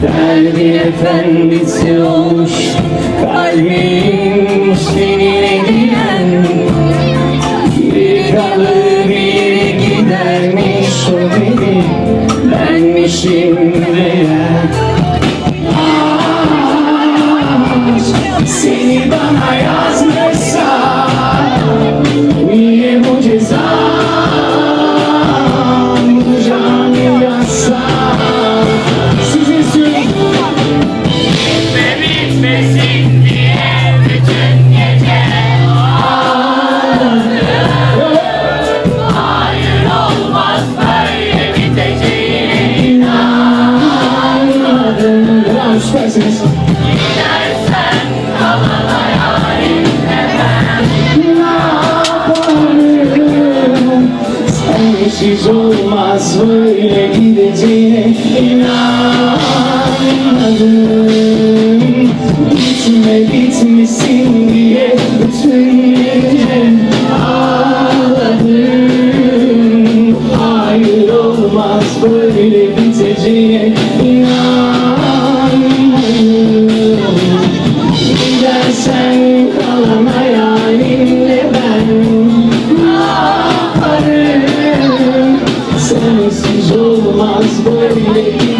Derdin efendisi olmuş kalbim seninle giren. Biri kalır biri gidermiş o biri, benmişim meğer. Aşk seni bana yazmışsa niye bu ceza? Bu can yazsa size söyleyeyim. Bitmesin diye bütün gece ağladım. Hayır olmaz böyle biteceğine İnanmadım. Bravo, süpersiniz. Gidersen kalan hayalimle ben. Ne yaparım? Sensiz olmaz böyle gideceğine inanmadım. Bitme bitmesin diye bütün gece ağladım. Hayır olmaz böyle biteceğine inanmadım. Gidersen kalan hayalimle ben ne yaparım? Sensiz olmaz böyle